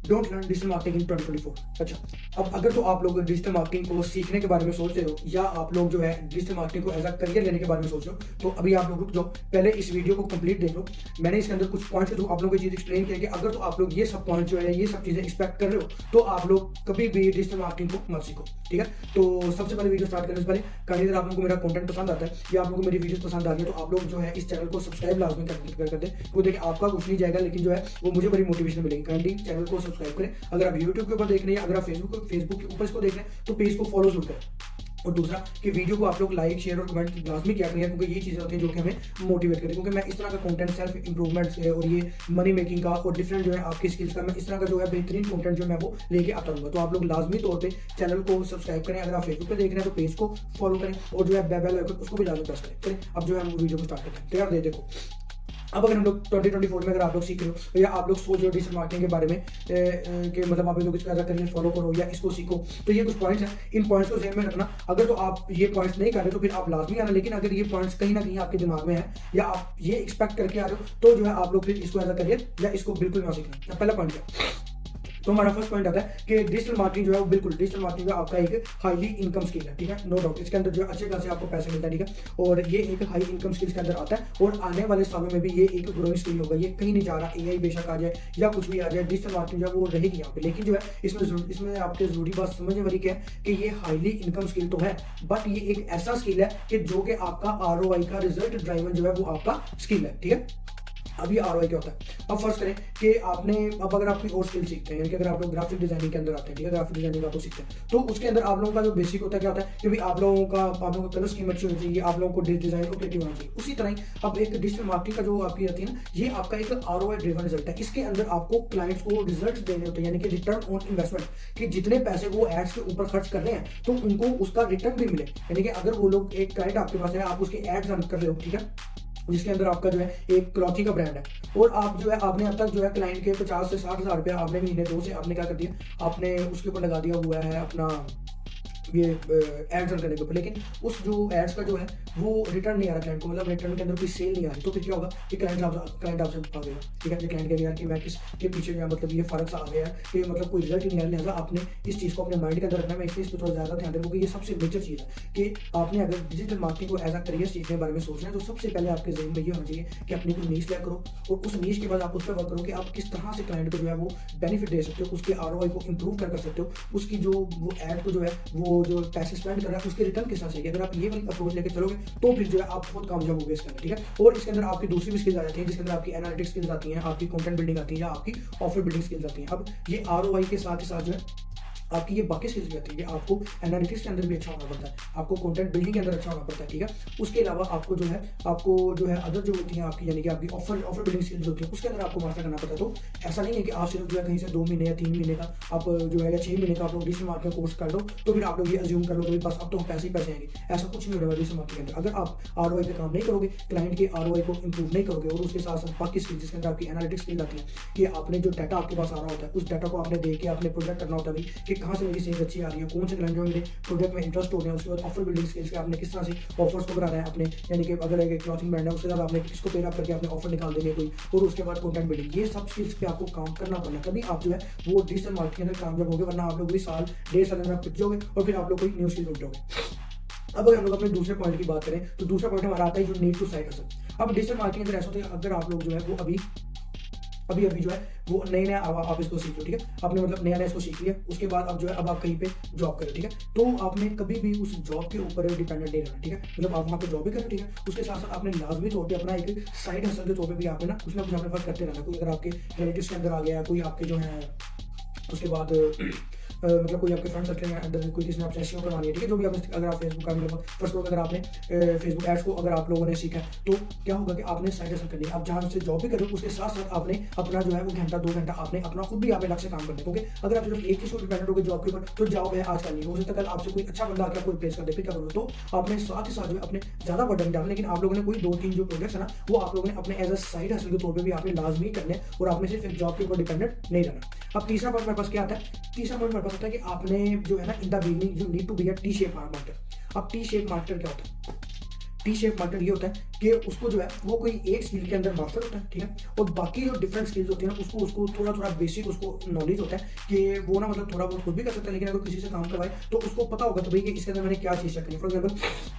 Don't learn digital marketing in 2024। अच्छा, अब अगर तो आप लोग डिजिटल मार्केटिंग को सीखने के बारे में सोच रहे हो या आप लोग जो है डिजिटल मार्केटिंग को एज अ करियर लेने के बारे में सोच रहे हो, तो अभी आप लोग रुक जाओ, पहले इस वीडियो को कंप्लीट देख लो। मैंने इसके अंदर कुछ पॉइंट्स के थ्रू आप लोगों को चीज एक्सप्लेन किया कि अगर तो आप लोग ये सब पॉइंट जो है ये सब चीजें एक्सपेक्ट कर रहे हो तो आप लोग कभी भी डिजिटल मार्केटिंग को मत सीखो, ठीक है। तो सबसे पहले वीडियो स्टार्ट करने से पहले कहीं अगर आप लोगों को मेरा कंटेंट पसंद आता है या आप लोगों को मेरी वीडियोस पसंद आ रही है तो आप लोग जो है इस चैनल को सब्सक्राइब लाजमी कर दें। वो देखिए आपका कुछ नहीं जाएगा, लेकिन जो है वो मुझे बड़ी मोटिवेशन मिलेगी। काइंडली चैनल को सब्सक्राइब करें। अगर आप यूट्यूब के ऊपर देख रहे हैं, अगर आप फेसबुक के ऊपर इसको देख रहे हैं तो पेज को फॉलो जरूर करें। और दूसरा कि वीडियो को आप लोग लाइक शेयर और कमेंट लाजमी किया करें, क्योंकि ये चीज़ें होती हैं जो कि हमें मोटिवेट करें। क्योंकि मैं इस तरह का कंटेंट सेल्फ इंप्रूवमेंट्स और ये मनी मेकिंग का और डिफरेंट जो है आपकी स्किल्स का मैं इस तरह का जो है बेहतरीन कंटेंट जो मैं वो लेके आता हूँ। तो आप लोग लाजमी तौर पे चैनल को सब्सक्राइब करें। अगर आप फेसबुक पे देख रहे हैं तो पेज को फॉलो करें और जो है बेल आइकन उसको भी लाजमी प्रेस करें। चलिए अब जो है हम वीडियो को स्टार्ट करते हैं। तैयार दे देखो, अब अगर हम लोग 2024 में अगर आप लोग सीख रहे हो या आप लोग सोच रहे हो डिजिटल मार्केटिंग के बारे में कि मतलब आप लोग इसका करियर फॉलो करो या इसको सीखो, तो ये कुछ पॉइंट्स हैं। इन पॉइंट्स को ध्यान में रखना। अगर तो आप ये पॉइंट्स नहीं कर रहे तो फिर आप लाजमी आना, लेकिन अगर ये पॉइंट्स कहीं ना कहीं आपके दिमाग में है या आप ये एक्सपेक्ट करके आ रहे हो तो जो है आप लोग फिर इसको एज अ करियर या इसको बिल्कुल ना सीखना। पहला पॉइंट है, तो हमारा फर्स्ट पॉइंट आता है कि डिजिटल मार्केटिंग जो है वो बिल्कुल डिजिटल मार्केटिंग आपका एक हाईली इनकम स्किल है, ठीक है, नो डाउट। इसके अंदर जो है अच्छे खासे आपको पैसे मिलता है, ठीक है, और ये एक हाई इनकम स्किल्स के अंदर आता है और आने वाले सालों में भी ये एक ग्रोइंग स्किल होगा। ये कहीं नहीं जा रहा। एआई बेशक आ जाए या कुछ भी आ जाए, डिजिटल मार्केटिंग जो है वो रहेगी यहाँ पे। लेकिन जो है इसमें आपके जरूरी बात समझने वाली क्या है कि ये हाईली इनकम स्किल तो है, बट ये एक ऐसा स्किल है कि जो कि आपका आरओआई का रिजल्ट ड्राइवन जो है वो आपका स्किल है, ठीक है। अब ये आरओआई क्या होता है? अब फर्स्ट करें कि आपने अब अगर आप कोई और स्किल सीखते हैं, यानी कि अगर आप लोग ग्राफिक डिजाइनिंग के अंदर आते हैं, ठीक है, ग्राफिक डिजाइनिंग आप लोग सीखते हैं, तो उसके अंदर आप लोगों का जो बेसिक होता है क्या होता है कि भाई आप लोगों का कलर स्कीम अच्छी होनी चाहिए, आप लोगों को डिजाइन और क्रिएटिव होना चाहिए। उसी तरह ही अब एक डिजिटल मार्केटिंग का जो आपकी रहती है ना, ये आपका एक आरओआई ड्रिवन रिजल्ट है। इसके अंदर आपको क्लाइंट्स को रिजल्ट देने होते हैं, यानी कि रिटर्न ऑन इन्वेस्टमेंट, कि जितने पैसे वो एड्स के ऊपर खर्च कर रहे हैं तो उनको उसका रिटर्न भी मिले। यानी कि अगर वो लोग एक क्लाइंट आपके पास है, आप उसके एड्स रन कर रहे हो, ठीक है, जिसके अंदर आपका जो है एक क्लॉथिंग का ब्रांड है और आप जो है आपने अब तक जो है क्लाइंट के 50 से 60 हज़ार रुपया आपने महीने 2 से आपने क्या कर दिया, आपने उसके ऊपर लगा दिया हुआ है अपना ये एड्स रन करने के ऊपर। लेकिन उस जो एड्स का जो है वो रिटर्न नहीं आ रहा क्लाइंट को, मतलब रिटर्न के अंदर कोई सेल नहीं आ रही, तो फिर क्या होगा कि क्लाइंट आपसे आ गया, ठीक है, क्लाइंट कहेगा यार कि मैं किसके पीछे जो है मतलब ये फर्क सा आ गया है कि मतलब कोई रिजल्ट ही नहीं आ रहा। लिहाजा आपने इस चीज़ को अपने माइंड के अंदर रखना है। मैं इसलिए इस पर थोड़ा ज़्यादा ध्यान दूँगा कि ये सबसे मेजर चीज़ है कि आपने अगर डिजिटल मार्केटिंग को एज अ करियर सीखने के बारे में सोचना है तो सबसे पहले आपके जहन में ये होना चाहिए कि अपनी कोई नीश लिया करो और उस नीश के बाद आप उस पर वर्क करो कि आप किस तरह से क्लाइंट को जो है वो बेनिफिट दे सकते हो, उसके आरओआई को इंप्रूव कर सकते हो, उसकी जो वो एड को जो है वो जो पैसे स्पेंड कर रहा है उसके रिटर्न किस तरह से। अगर आप ये वाली अप्रोच लेकर चलोगे तो फिर जो है आप बहुत कामयाब होगे इसके अंदर, ठीक है। और इसके अंदर आपकी दूसरी भी स्किल्स आ जाती है, जिसके अंदर आपकी एनालिटिक्स स्किल्स आती हैं, आपकी कंटेंट बिल्डिंग आती है या आपकी ऑफर बिल्डिंग स्किल्स आती हैं। अब ये आरओआई के साथ जो है आपकी ये बाकी स्किल्स भी आती है कि आपको एनालिटिक्स के अंदर भी अच्छा होना पड़ता है, आपको कंटेंट बिल्डिंग के अंदर अच्छा होना पड़ता है, ठीक है। उसके अलावा आपको जो है अदर जो होती हैं आपकी, यानी कि आपकी ऑफर बिल्डिंग स्किल्स होती है, उसके अंदर आपको मास्टर करना पड़ता है। तो ऐसा नहीं है कि आप सिर्फ जो है कहीं से 2 महीने या 3 महीने का आप जो है या 6 महीने का आप लोग डिजिटल मार्केटिंग कोर्स कर लो तो फिर आप लोग ये अज्यूम कर लो कि बस अब तो पैसे ही पैसे आएंगे। ऐसा कुछ नहीं होगा डिजिटल मार्केटिंग के अंदर। अगर आप आरओआई पे काम नहीं करोगे, क्लाइंट के आरओआई को इंप्रूव नहीं करोगे और उसके साथ साथ बाकी स्किल्स जिसके अंदर आपकी एनालिटिक्स स्किल आती है कि आपने जो डाटा आपके पास आ रहा होता है उस डाटा को आपने देख के आपने प्रोजेक्ट करना होता है कि कहाँ से मेरी सेल अच्छी आ रही है, कौन से क्लाइंट जो मेरे प्रोडक्ट में इंटरेस्ट हो रहे हैं। उसके बाद ऑफर बिल्डिंग स्किल्स के आपने किस तरह से ऑफर्स को बनाना है अपने, यानी कि अगर एक क्लॉथिंग ब्रांड है उसके साथ आपने किसको पेयर अप करके आपने ऑफर निकाल देनी है कोई, और उसके बाद कंटेंट बिल्डिंग, ये सब स्किल्स पे आपको काम करना पड़ना, तभी आप जो है वो डिजिटल मार्केटिंग के अंदर कामयाब होगे। वरना आप लोग भी साल 1.5 साल में आप पिट जाओगे और फिर आप लोग कोई न्यू स्किल ढूंढ जाओगे। अब अगर हम लोग अपने दूसरे पॉइंट की बात करें तो दूसरा पॉइंट हमारा आता है जो नीड टू साइड हसल। अब डिजिटल मार्केटिंग के अंदर ऐसा होता है अगर आप लोग जो है वो अभी जो है वो नया आप इसको सीख लो, ठीक है, आपने मतलब नया इसको सीख लिया, उसके बाद अब जो है अब आप कहीं पे जॉब करो, ठीक है, तो आपने कभी भी उस जॉब के ऊपर डिपेंडेंट नहीं रहना, ठीक है, मतलब आप वहाँ पे जॉब भी करो, ठीक है, उसके साथ साथ आपने लाजमी तौर पे अपना एक साइड हसल के तौर पे भी आपने ना कुछ अपने पास करते रहना। कोई अगर आपके रिलेटिव्स के अंदर आ गया, कोई आपके जो है उसके बाद मतलब कोई आपके फ्रेंड सर्कल के अंदर कोई किसी ने आपसे एसईओ करवानी है, ठीक है, जो भी आपने अगर आप फेसबुक का मतलब फर्स्ट अगर आपने फेसबुक एड्स को अगर आप लोगों ने सीखा है तो क्या होगा कि आपने साइड हसल करनी है। आप जहाँ से जॉब भी करो उसके साथ साथ आपने अपना जो है वो घंटा 2 घंटा आपने अपना खुद भी आप अलग से काम करना है, क्योंकि अगर आप सिर्फ एक ही शो डिपेंडेंट हो गए जॉब के ऊपर तो जॉब है आज कल नहीं हो सकता, कल आपसे कोई अच्छा बंदा आके आपको रिप्लेस कर दे, फिर क्या करोगे। तो आपने साथ ही साथ जो है अपने ज़्यादा बर्डन डालना, लेकिन आप लोगों ने कोई 2-3 जो प्रोजेक्ट्स है ना वो आप लोगों ने अपने एज अ साइड हसल के तौर पर भी आपने लाजमी करने और आपने सिर्फ एक जॉब के ऊपर डिपेंडेंट नहीं रहना। अब तीसरा पॉइंट मेरे पास क्या आता है, तीसरा पॉइंट मेरे पास आता है कि आपने जो है ना in the beginning you need to be a T shape marketer. अब टी शेप मार्केटर क्या होता है? टी शेप मार्केटर ये होता है कि उसको जो है वो कोई एक स्किल के अंदर मास्टर होता है, ठीक है, और बाकी जो डिफरेंट स्किल्स होती है ना उसको उसको थोड़ा थोड़ा बेसिक उसको नॉलेज होता है कि वो ना मतलब थोड़ा बहुत खुद भी कर सकता है, लेकिन अगर किसी से काम करवाए तो उसको पता होगा तो भाई कि इसके अंदर मैंने क्या चीज़ करनी है। फॉर एग्जाम्पल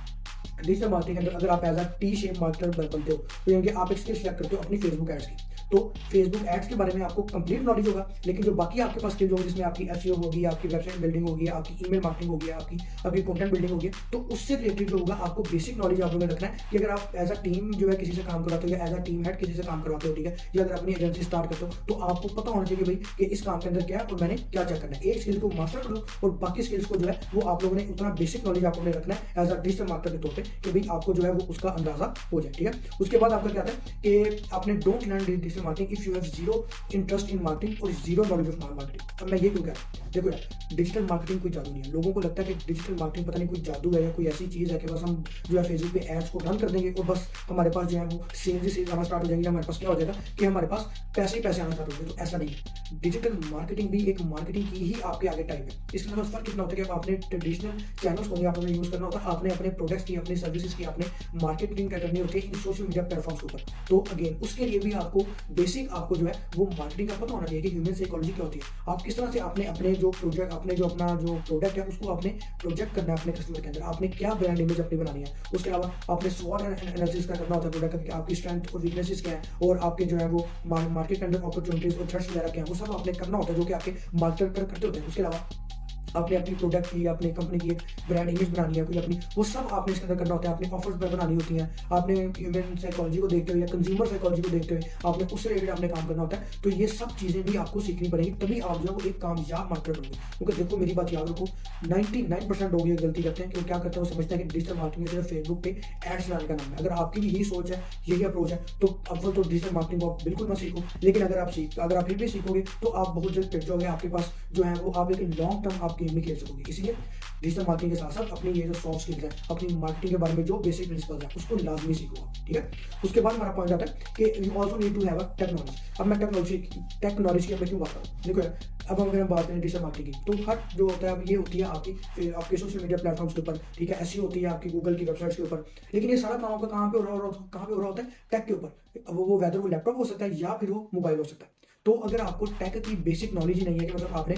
डिजिटल मार्केटिंग के अंदर अगर आप as a T shape marketer बनते हो तो यानी कि आप एक स्किल सेलेक्ट करते हो अपनी फेसबुक एड्स की, तो फेसबुक एड्स के बारे में आपको कंप्लीट नॉलेज होगा, लेकिन जो बाकी आपके पास स्किल्स होगी जिसमें आपकी एसईओ होगी, आपकी वेबसाइट बिल्डिंग होगी, आपकी ईमेल मार्केटिंग होगी, आपकी कंटेंट बिल्डिंग होगी, तो उससे रिलेटेड जो होगा आपको बेसिक नॉलेज आप लोगों ने रखना है कि अगर आप एज अ टीम जो है किसी से काम करवाते हो या एज अ टीम हेड किसी से काम करवाते हो, ठीक है, या अगर अपनी एजेंसी स्टार्ट करते हो तो आपको पता होना चाहिए कि भाई कि इस काम के अंदर क्या है और मैंने क्या क्या करना है। एक स्किल को मास्टर कर लो और बाकी स्किल्स को जो है वो आप लोगों ने उतना बेसिक नॉलेज आप लोगों ने रखना है एज अ डिजिटल मार्केटर के तौर पर कि भाई आपको जो है वो उसका अंदाजा हो जाए, ठीक है। उसके बाद आपका क्या है कि आपने don't learn digital marketing if you have zero interest in marketing और जीरो नॉलेज ऑफ मार्केटिंग। अब मैं ये क्यों कह रहा हूँ, देखो यार डिजिटल मार्केटिंग कोई जादू नहीं है। लोगों को लगता है कि डिजिटल मार्केटिंग पता नहीं कोई जादू है या कोई ऐसी चीज़ है कि बस हम जो है फेसबुक पे एड्स को रन कर देंगे और बस हमारे पास जो है वो सेल्स आना स्टार्ट हो जाएंगे, हमारे पास क्या हो जाएगा कि हमारे पास पैसे ही पैसे आना स्टार्ट हो जाएंगे। तो ऐसा नहीं है, डिजिटल मार्केटिंग भी एक मार्केटिंग की ही आपके आगे टाइप है। इसके अंदर फर्क कितना होता है कि आपने ट्रेडिशनल चैनल्स को आपने यूज करना होता है, आपने अपने प्रोडक्ट्स की अपनी सर्विसेज की आपने मार्केटिंग करनी होती है इन सोशल मीडिया प्लेटफॉर्म्स के ऊपर। तो अगेन उसके लिए भी आपको बेसिक आपको जो है वो मार्केटिंग का पता होना चाहिए कि ह्यूमन साइकोलॉजी क्या होती है, आप किस तरह से आपने अपने जो प्रोजेक्ट अपने जो अपना जो प्रोडक्ट है उसको आपने प्रोजेक्ट करना है अपने कस्टमर के अंदर, आपने क्या ब्रांड इमेज अपनी बनानी है। उसके अलावा आपने स्वॉट एनालिसिस का करना होता है प्रोडक्ट का, आपकी स्ट्रेंथ और वीकनेसेस क्या है और आपके जो है वो मार्केट के अंदर अपॉर्चुनिटीज और थ्रेट्स वगैरह क्या है, वो सब आपने करना होता है जो कि आपके मार्केटर करते होते हैं। उसके अलावा आपने अपनी प्रोडक्ट की अपनी कंपनी की एक ब्रांड इमेज बनानी है कोई अपनी, वो सब आपने इसके अंदर करना होता है, आपने ऑफर्स बनानी होती हैं, आपने ह्यूमन साइकोलॉजी को देखते हुए या कंज्यूमर साइकोलॉजी को देखते हुए आपने उससे रिलेटेड आपने काम करना होता है। तो ये सब चीज़ें भी आपको सीखनी पड़ेगी, तभी आप जो है वो एक कामयाब मार्केटर बनोगे। क्योंकि देखो मेरी बात याद रखो, 99% लोग ये गलती करते हैं कि वो क्या करते हैं, वो समझते हैं कि डिजिटल मार्केटिंग सिर्फ फेसबुक पे एड्स लाने का नाम है। अगर आपकी भी यही सोच है, यही अप्रोच है, तो अव्वल तो डिजिटल मार्केटिंग को आप बिल्कुल मत सीखो, लेकिन अगर आप फिर भी सीखोगे तो आप बहुत जल्द पिट जाओगे, आपके पास जो है वो आप एक लॉन्ग टर्म आप गेम में खेल सकोगे। इसलिए डिजिटल मार्केटिंग के साथ साथ अपनी ये जो सॉफ्ट स्किल्स है, अपनी मार्केटिंग के बारे में जो बेसिक प्रिंसिपल्स है उसको लाजमी सीखो, ठीक है। उसके बाद हमारा पॉइंट आता है कि you also need to have a tech knowledge. अब मैं टेक नॉलेज की मैं क्यों बात करूँ, देखो यार अब अगर हम बात करें डिजिटल मार्केटिंग की तो हर जो होता है अब ये होती है आपके सोशल मीडिया प्लेटफॉर्म्स के ऊपर, ठीक है, ऐसी होती है आपकी गूगल की वेबसाइट्स के ऊपर, लेकिन ये सारा काम आपका कहाँ पे हो रहा होता है, टेक के ऊपर। अब वो वेदर वो लैपटॉप हो सकता है या फिर वो मोबाइल हो सकता है। तो अगर आपको टेक की बेसिक नॉलेज ही नहीं है कि मतलब आपने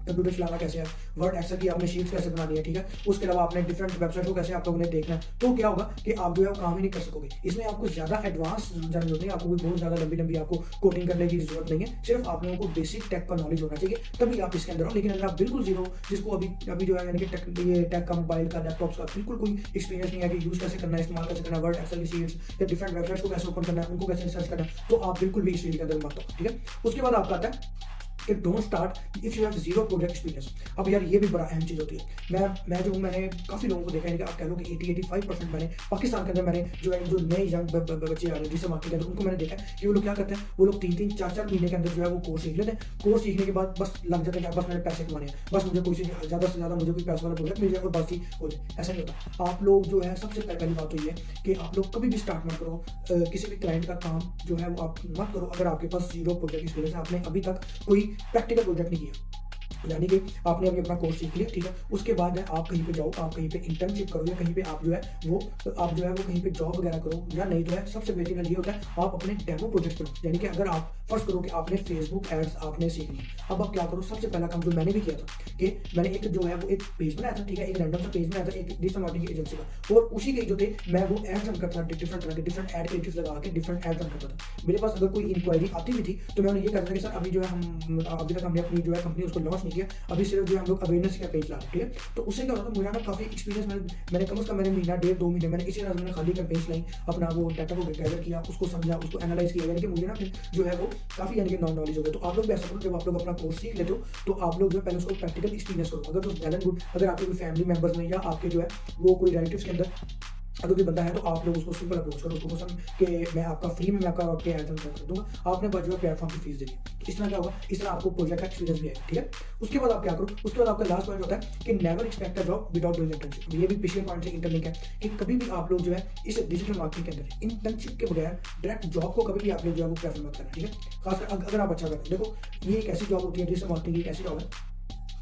कंप्यूटर चलाना कैसे है, वर्ड एक्सेल की आपने शीट्स कैसे बनानी है, ठीक है, उसके अलावा आपने डिफरेंट वेबसाइट को कैसे आप लोगों ने देखना है, तो क्या होगा कि आप जो है काम ही नहीं कर सकोगे। इसमें आपको ज्यादा एडवांस जाने की जरूरत नहीं, आपको कोई बहुत ज्यादा लंबी आपको कोडिंग करने की जरूरत नहीं है, सिर्फ आप लोगों को बेसिक टेक का नॉलेज होना चाहिए तभी आप इसके अंदर हो। लेकिन अगर आप बिल्कुल जीरो, जिसको अभी जो है यानी कि टेक का मोबाइल का लैपटॉप का बिल्कुल कोई एक्सपीरियंस नहीं है कि यूज कैसे करना है, इस्तेमाल कैसे करना है, वर्ड एक्सेल की शीट्स या डिफरेंट वेबसाइट्स को कैसे ओपन करना है, उनको कैसे सर्च करना है, तो आप बिल्कुल भी इस फील्ड के अंदर मत हो, ठीक है। उसके बाद आपका आता है कि don't start if you have zero project experience. अब यार ये भी बड़ा अहम चीज़ होती है। मैंने काफ़ी लोगों को देखा है कि आप कह लो कि 80-85% मैंने पाकिस्तान के अंदर मैंने जो है जो नए यंग बच्चे आ रहे हैं डिजिटल मार्केटिंग के अंदर, उनको मैंने देखा है कि वो लोग क्या करते हैं, वो लोग 3-3, 4-4 महीने के अंदर जो है वो कोर्स सीख लेते हैं। कोर्स सीखने के बाद बस लग जाते हैं कि बस मैंने पैसे कमाने हैं, बस मुझे कोई ज़्यादा से ज़्यादा मुझे कोई पैसे वाला प्रोजेक्ट मिल जाए और बस ही हो जाए। ऐसा नहीं होता। आप लोग जो है सबसे पहली बात तो ये है कि आप लोग कभी भी स्टार्ट मत करो किसी भी क्लाइंट का काम जो है वो आप मत करो अगर आपके पास जीरो प्रोजेक्ट एक्सपीरियंस है, आपने अभी तक कोई प्रैक्टिकल प्रोजेक्ट नहीं किया, यानी कि आपने अभी अपना कोर्स सीख लिया, ठीक है, उसके बाद आप कहीं पे जाओ, आप कहीं पे इंटर्नशिप करो या कहीं पे आप जो है वो कहीं पे जॉब वगैरह करो, या नहीं तो है सबसे बेहतरीन ये होता है आप अपने डेमो प्रोजेक्ट करो। यानी कि अगर आप फर्स्ट करो कि आपने फेसबुक एड्स आपने सीख ली, अब आप क्या करो, सबसे पहला काम जो मैंने भी किया था कि मैंने एक जो है वो एक पेज बनाया था, ठीक है, एक रैंडम सा पेज बनाया था एक डिजिटल मार्केटिंग एजेंसी का, और उसी के जो थे मैं वो एड्स रन करता था, डिफरेंट तरह के डिफरेंट एड क्रिएटिव्स लगा के डिफरेंट एड्स रन करता था। मेरे पास अगर कोई इंक्वायरी आती भी थी तो मैं उन्हें ये कहता था कि सर अभी जो है हम अभी तक हमने अपनी जो है कंपनी उसको लॉन्च नहीं किया, अभी सिर्फ जो हम लोग अवेयरनेस का पेज ला रहे हैं, ठीक है। तो उससे क्या होता है, मुझे ना काफी एक्सपीरियंस मैंने कम से कम मैंने महीना 1.5-2 महीने मैंने इसी तरह मैंने खाली कैंपेन्स लाई, अपना वो डाटा को गैदर किया, उसको समझा, उसको एनालाइज किया, यानी कि मुझे ना फिर जो है वो काफी यानी कि नॉलेज हो गया। तो आप लोग भी ऐसा करो, जब आप लोग अपना कोर्स सीख लेते हो तो आप लोग जो है पहले उसको प्रैक्टिकल एक्सपीरियंस करो। अगर तो वेल एंड गुड, अगर आपके कोई फैमिली मेंबर्स में या आपके जो है वो कोई रिलेटिव्स के अंदर अगर कोई बंदा है तो आप लोग उसको सिंपल अप्रोच करो, उसको पसंद कि मैं आपका फ्री में मैं आपके एड कर दूंगा, आपने बस जो है प्लेटफॉर्म की फीस देनी। तो इस तरह क्या होगा, इस तरह आपको प्रोजेक्ट का एक्सपीरियंस भी आएगा, ठीक है। उसके बाद आप क्या करो, उसके बाद आपका लास्ट पॉइंट होता है कि never expect a job without doing internship. ये भी पिछले पॉइंट से इंटरलिंक है कि कभी भी आप लोग जो है इस डिजिटल मार्केटिंग के अंदर इंटर्नशिप के बगैर डायरेक्ट जॉब को कभी भी आप लोग जो है वो प्रेफर मत करना, ठीक है। खासकर अगर आप अच्छा करें, देखो ये एक ऐसी जॉब होती है डिजिटल मार्केटिंग की, एक ऐसी जॉब है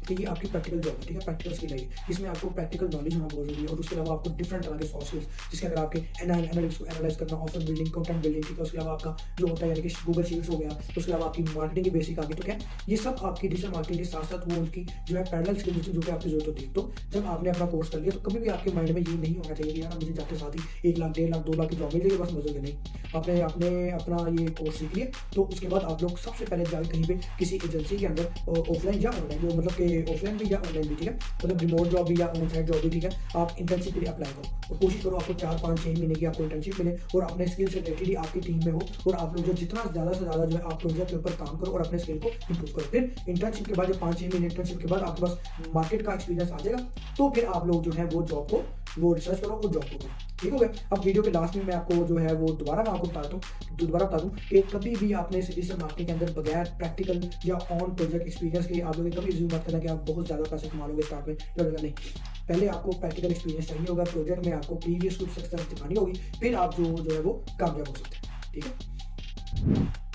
कि ये आपकी प्रैक्टिकल जॉब है, ठीक है, प्रैक्टिकल स्किल है, इसमें आपको प्रैक्टिकल नॉलेज होना बहुत जरूरी है। और उसके अलावा आपको डिफरेंट तरह के सॉफ्ट स्किल्स, जिसके अंदर आपके एनालिटिक्स को एनालाइज करना, ऑफर बिल्डिंग, कंटेंट बिल्डिंग, ठीक है, उसके अलावा आपका जो होता है यानी कि गूगल शीट्स हो गया, उसके अलावा आपकी मार्केटिंग की बेसिक आ गई। तो क्या ये सब आपकी डिजिटल मार्केटिंग के साथ साथ वो उनकी जो है पैरेलल स्किल जो कि आपकी जरूरत होती है। तो जब आपने अपना कोर्स कर लिया तो कभी भी आपके माइंड में ये नहीं होना चाहिए कि यार मुझे जाते साथ ही 1 लाख, 1.5 लाख, 2 लाख की जॉब मिल जाएगी बस मजे के। नहीं, आपने आपने अपना ये कोर्स सीख लिया तो उसके बाद आप लोग सबसे पहले जाकर कहीं पे किसी एजेंसी के अंदर ऑफलाइन या ऑनलाइन, जो मतलब कि ऑफलाइन भी या ऑनलाइन भी, ठीक है, मतलब रिमोट जॉब भी या ऑन साइट जॉब भी, ठीक है, आप इंटर्नशिप के लिए अप्लाई करो और कोशिश करो आपको 4, 5, 6 महीने की आपको इंटर्नशिप मिले और अपने स्किल से रिलेटेड ही आपकी टीम में हो और आप लोग जो जितना ज़्यादा से ज़्यादा जो है आप प्रोजेक्ट के ऊपर काम करो और अपने स्किल को इंप्रूव करो। फिर इंटर्नशिप के बाद जब 5-6 महीने इंटर्नशिप के बाद आपके पास मार्केट का एक्सपीरियंस आ जाएगा तो फिर आप लोग जो है वो जॉब को वो रिसर्च करो और जॉब को करो। ठीक हो गया। अब वीडियो के लास्ट में मैं आपको जो है वो दोबारा बता दूं कि कभी भी आपने डिजिटल मार्केटिंग के अंदर बगैर प्रैक्टिकल या ऑन प्रोजेक्ट एक्सपीरियंस के आप लोग कभी ज़रूर मत करना कि आप बहुत ज़्यादा पैसे कमा लोगे स्टार्ट में, नहीं। पहले आपको प्रैक्टिकल एक्सपीरियंस चाहिए होगा, प्रोजेक्ट में आपको प्रीवियस कुछ सक्सेस दिखानी होगी, फिर आप जो है वो कामयाब हो सकते हैं। ठीक है।